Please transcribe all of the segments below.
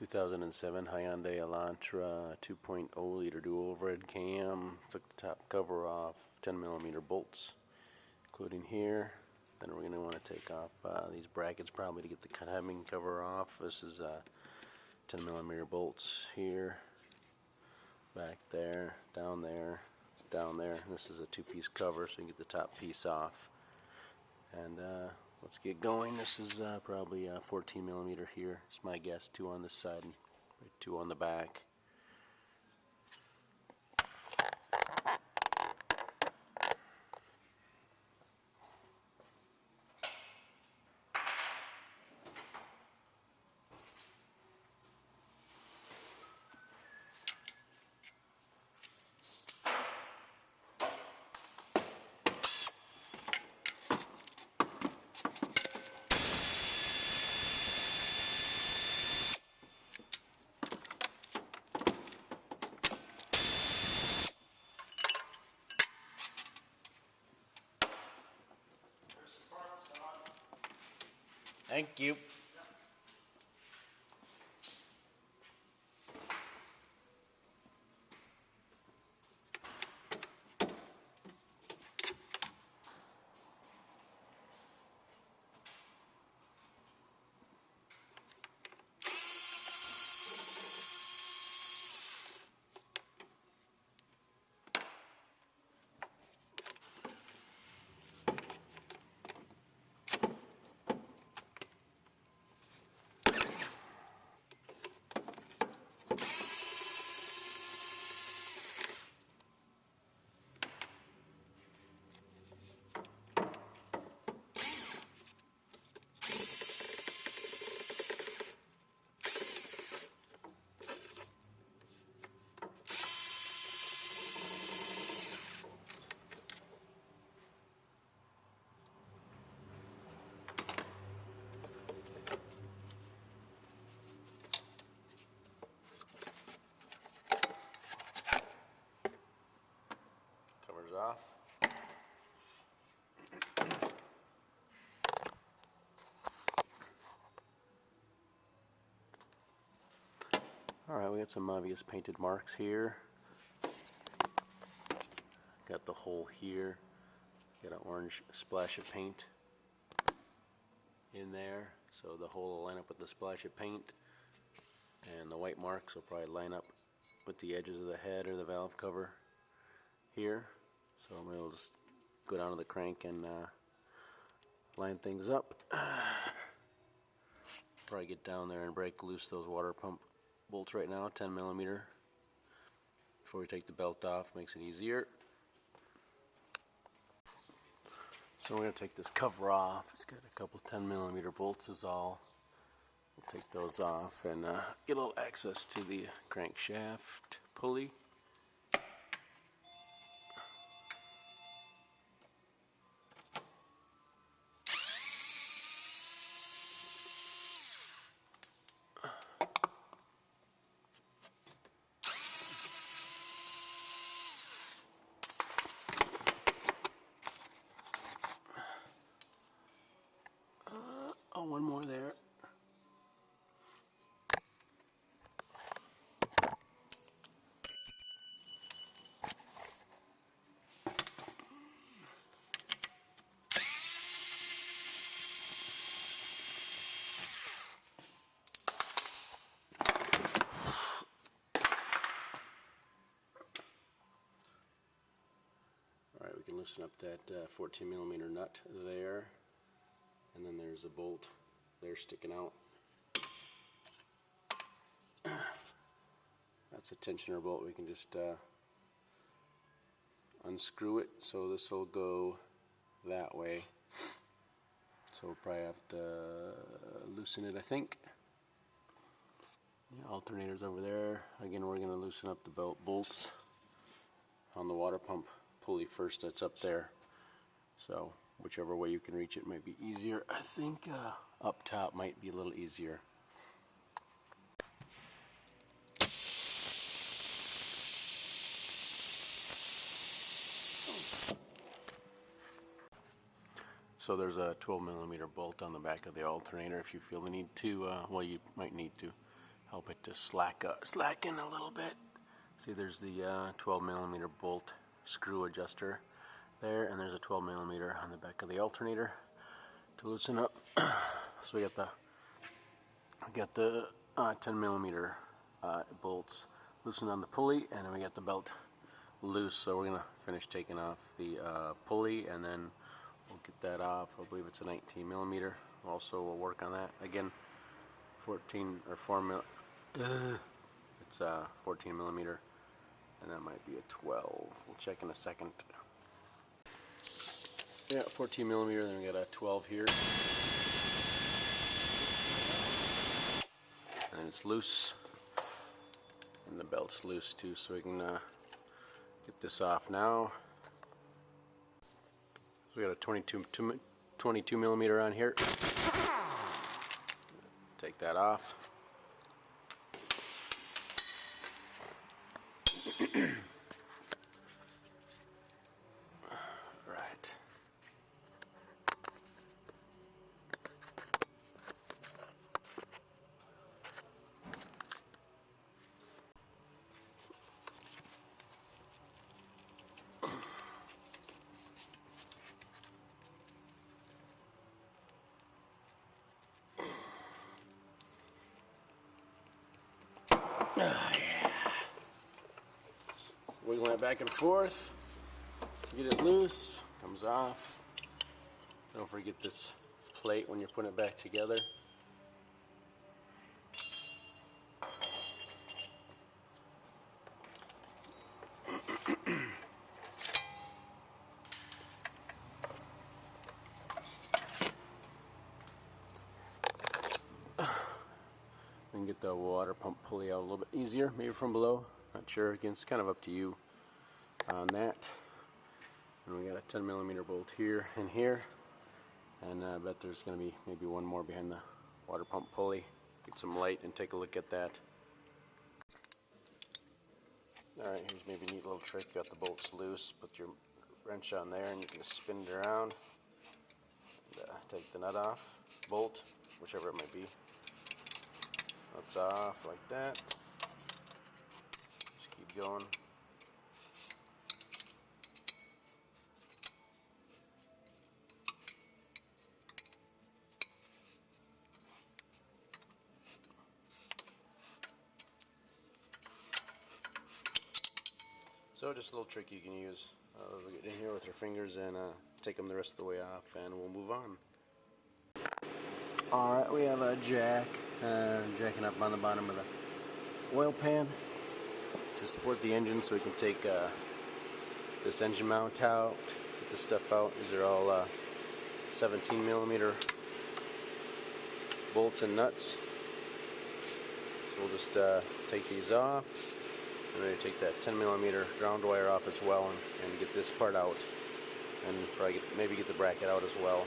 2007 Hyundai Elantra 2.0 liter dual overhead cam. Took the top cover off, 10mm bolts, including here. Then we're going to want to take off these brackets probably to get the timing cover off. This is 10mm bolts here, back there, down there, down there. This is a two-piece cover, so you can get the top piece off. And let's get going. This is probably 14mm here. It's my guess. 2 on this side and 2 on the back. Thank you. Covers off. Alright, we got some obvious painted marks here. Got the hole here. Got an orange splash of paint in there, so the hole will line up with the splash of paint, and the white marks will probably line up with the edges of the head or the valve cover here. So I'm going to just go down to the crank and line things up. Probably get down there and break loose those water pump bolts right now, 10mm. Before we take the belt off, makes it easier. So we're going to take this cover off. It's got a couple 10mm bolts is all. We'll take those off and get a little access to the crankshaft pulley. Oh, one more there. Alright, we can loosen up that 14mm nut there, and then there's a bolt there sticking out. That's a tensioner bolt. We can just unscrew it, so this will go that way. So we'll probably have to loosen it, I think. The alternator's over there. Again, we're going to loosen up the belt bolts on the water pump pulley first. That's up there. So whichever way you can reach it might be easier. I think up top might be a little easier. So there's a 12mm bolt on the back of the alternator if you feel the need to, well, you might need to. help it to slacken a little bit. See, there's the 12 millimeter bolt screw adjuster there, and there's a 12 millimeter on the back of the alternator to loosen up. So we got the 10 millimeter bolts loosened on the pulley, and then we got the belt loose. So we're gonna finish taking off the pulley, and then we'll get that off. I believe it's a 19 millimeter. Also, we'll work on that again. 14 or 4 mil. It's 14 millimeter, and that might be a 12. We'll check in a second. Yeah, 14 millimeter. Then we got a 12 here, and it's loose, and the belt's loose too. So we can get this off now. So we got a 22 millimeter on here. Take that off. Right. Yeah. Wiggling it back and forth. Get it loose. Comes off. Don't forget this plate when you're putting it back together. And get the water pump pulley out a little bit easier, maybe from below. Not sure. Again, it's kind of up to you on that. And we got a 10 millimeter bolt here and here, and I bet there's going to be maybe one more behind the water pump pulley. Get some light and take a look at that. Alright, here's maybe a neat little trick. You got the bolts loose, put your wrench on there, and you can just spin it around. And, take the nut off, bolt, whichever it might be. Nut's off like that. Just keep going. So just a little trick you can use. Get in here with your fingers and take them the rest of the way off, and we'll move on. Alright, we have a jack jacking up on the bottom of the oil pan to support the engine, so we can take this engine mount out, get this stuff out. These are all 17 millimeter bolts and nuts. So we'll just take these off. I'm going to take that 10 millimeter ground wire off as well, and get this part out, and probably maybe get the bracket out as well.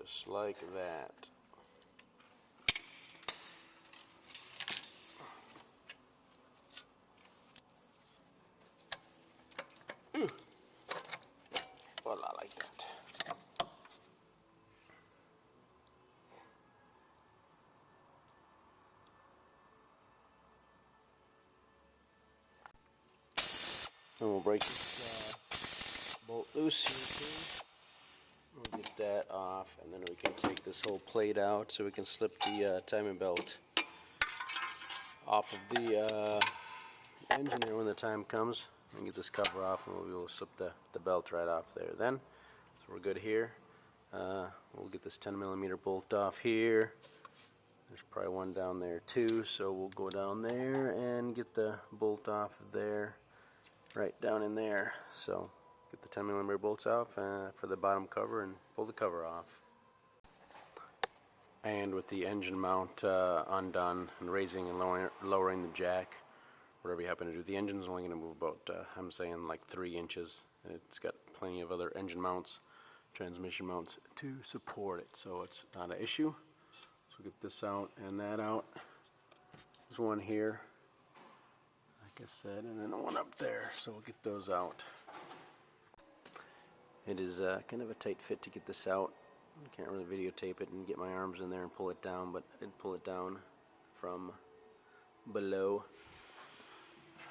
Just like that. Well, I like that. And we'll break this bolt loose here too. We'll get that off, and then we can take this whole plate out so we can slip the timing belt off of the engine there when the time comes, and get this cover off, and we'll be able to slip the belt right off there then. So we're good here. We'll get this 10 millimeter bolt off here, There's probably one down there too, so we'll go down there and get the bolt off of there, right down in there. So get the 10mm bolts off for the bottom cover and pull the cover off. And with the engine mount undone and raising and lowering the jack, whatever you happen to do, the engine's only going to move about, I'm saying like 3 inches. It's got plenty of other engine mounts, transmission mounts to support it, so it's not an issue. So get this out and that out. There's one here, like I said, and then one up there, so we'll get those out. It is kind of a tight fit to get this out. I can't really videotape it and get my arms in there and pull it down, but I did pull it down from below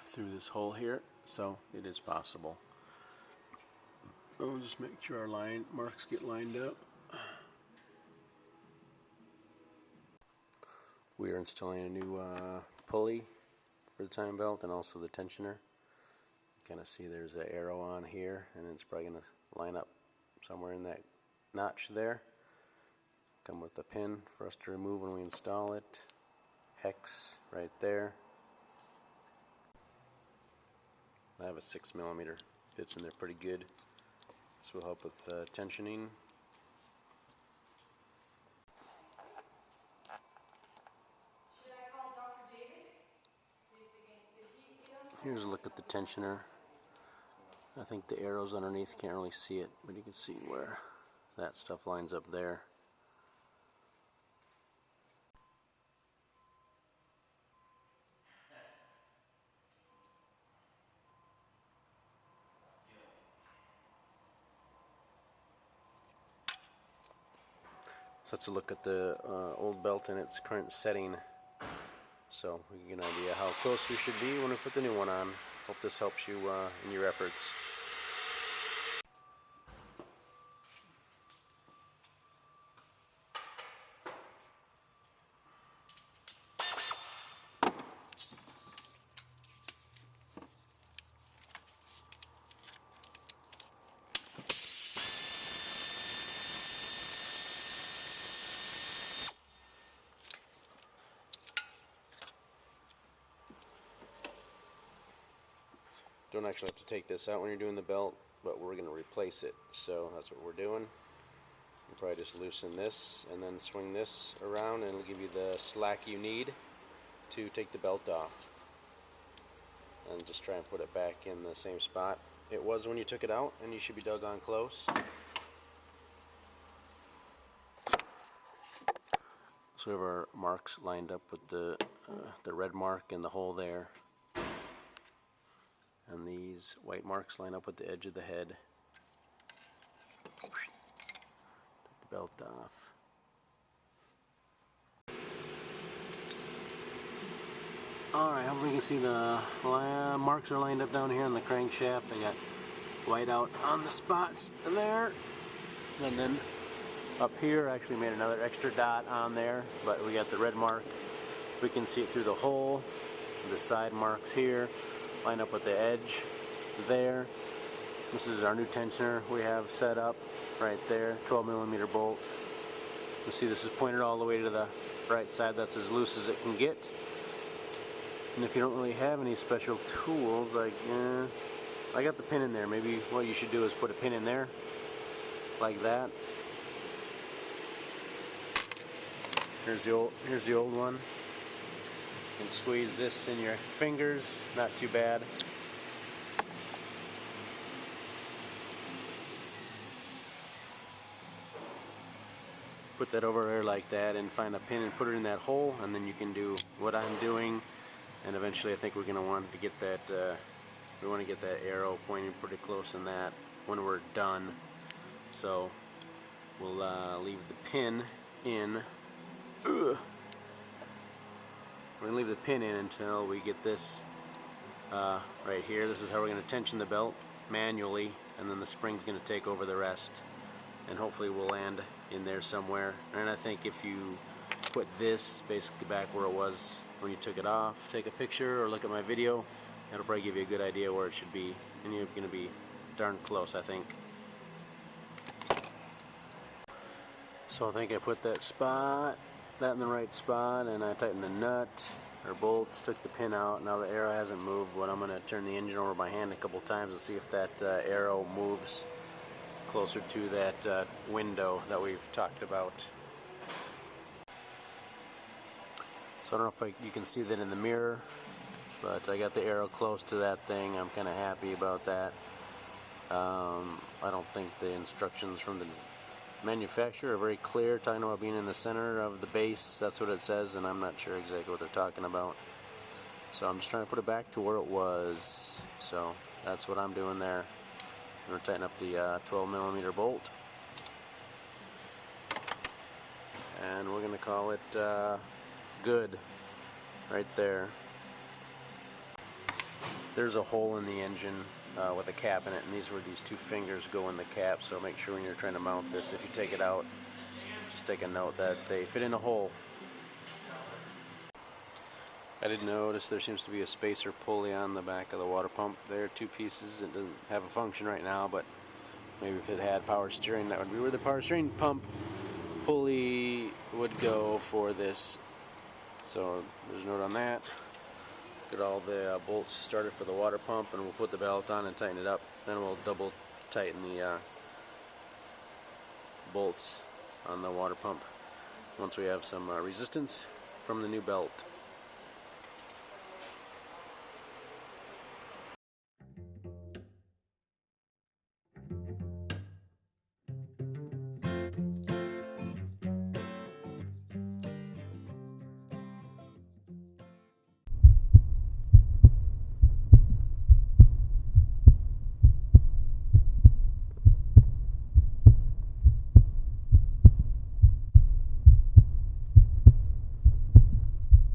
through this hole here, so it is possible. I'll just make sure our line marks get lined up. We are installing a new pulley for the time belt and also the tensioner. You kind of see there's an arrow on here, and it's probably going to line up somewhere in that notch there. Come with a pin for us to remove when we install it. Hex right there. I have a 6mm. Fits in there pretty good. This will help with tensioning. Here's a look at the tensioner. I think the arrows underneath, can't really see it, but you can see where that stuff lines up there. So let's look at the old belt in its current setting, so we get an idea how close we should be when we put the new one on. Hope this helps you in your efforts. Don't actually have to take this out when you're doing the belt, but we're going to replace it, so that's what we're doing. You probably just loosen this and then swing this around, and it'll give you the slack you need to take the belt off. And just try and put it back in the same spot it was when you took it out, and you should be doggone close. So we have our marks lined up with the red mark in the hole there. And these white marks line up with the edge of the head. Take the belt off. Alright, hopefully you can see the marks are lined up down here on the crankshaft. I got white out on the spots there. And then up here I actually made another extra dot on there, but we got the red mark. We can see it through the hole. The side marks here line up with the edge there. This is our new tensioner we have set up right there, 12mm bolt. You see this is pointed all the way to the right side. That's as loose as it can get. And if you don't really have any special tools, like I got the pin in there. Maybe what you should do is put a pin in there like that. Here's the old one. You can squeeze this in your fingers, not too bad. Put that over there like that and find a pin and put it in that hole, and then you can do what I'm doing, and eventually I think we're going to want to get that we want to get that arrow pointing pretty close in that when we're done. So we'll leave the pin in. We're going to leave the pin in until we get this right here. This is how we're going to tension the belt manually, and then the spring's going to take over the rest, and hopefully we'll land in there somewhere. And I think if you put this basically back where it was when you took it off, take a picture or look at my video, it'll probably give you a good idea where it should be, and you're going to be darn close, I think. So I think I put that spot that in the right spot, and I tightened the nut or bolts, took the pin out. Now the arrow hasn't moved, but I'm going to turn the engine over by hand a couple times and see if that arrow moves closer to that window that we've talked about. So I don't know if you can see that in the mirror, but I got the arrow close to that thing. I'm kind of happy about that. I don't think the instructions from the manufacturer are very clear, talking about being in the center of the base. That's what it says, and I'm not sure exactly what they're talking about. So I'm just trying to put it back to where it was. So that's what I'm doing there. I'm going to tighten up the 12mm bolt, and we're going to call it good right there. There's a hole in the engine with a cap in it, and these two fingers go in the cap, so make sure when you're trying to mount this, if you take it out, just take a note that they fit in a hole. I did notice there seems to be a spacer pulley on the back of the water pump there, 2 pieces. It doesn't have a function right now, but maybe if it had power steering, that would be where the power steering pump pulley would go for this. So there's a note on that. Get all the bolts started for the water pump, and we'll put the belt on and tighten it up. Then we'll double tighten the bolts on the water pump once we have some resistance from the new belt.